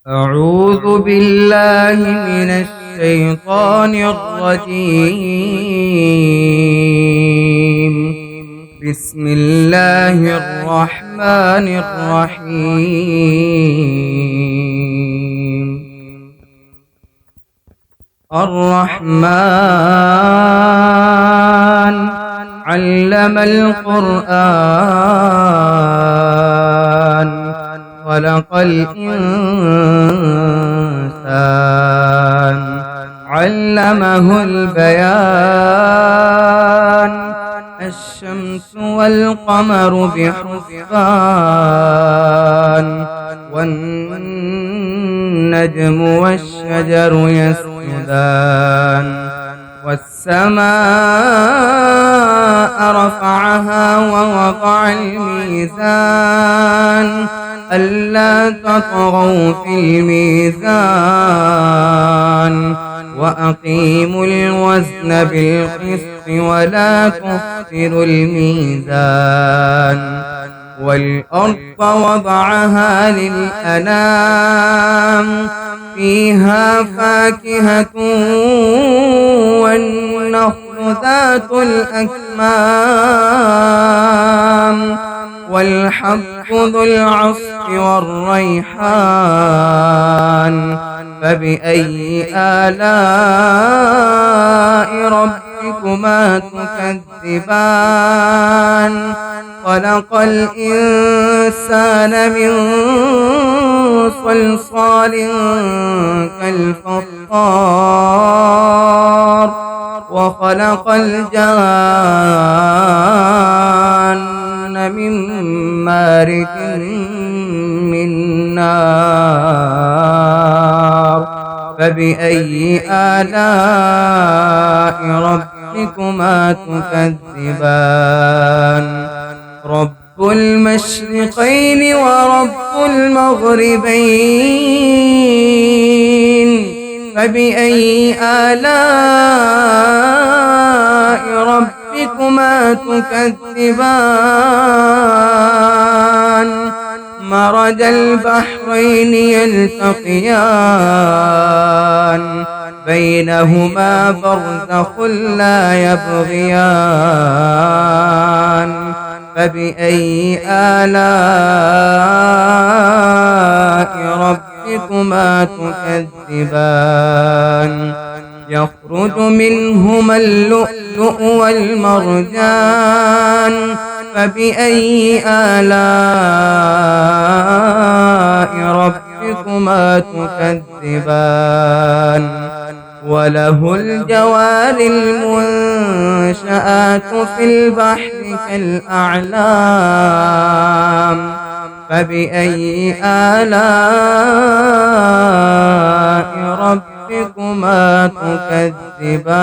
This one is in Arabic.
أعوذ بالله من الشيطان الرجيم. بسم الله الرحمن الرحيم. الرحمن علم القرآن خلق الإنسان علمه البيان الشمس والقمر بحسبان والنجم والشجر يسجدان والسماء رفعها ووضع الميزان ألا تطغوا في الميزان وأقيموا الوزن بالقسط ولا تخسروا الميزان والأرض وضعها للأنام فيها فاكهة والنخل ذات الأكمام والحب ذو العصف والريحان فبأي آلاء ربكما تكذبان خلق الإنسان من صلصال كالفخار وخلق الجان من مارج من نار فبأي آلاء ربكما تكذبان رب المشرقين ورب المغربين فبأي آلاء ربكما تكذبان مرج البحرين يلتقيان بينهما برزخ لا يبغيان فبأي آلاء ربكما تكذبان يخرج منهما اللؤلؤ والمرجان فبأي آلاء ربكما تكذبان وله الجوار المنشآت في البحر كالأعلام فبأي آلاء ربكما تكذبان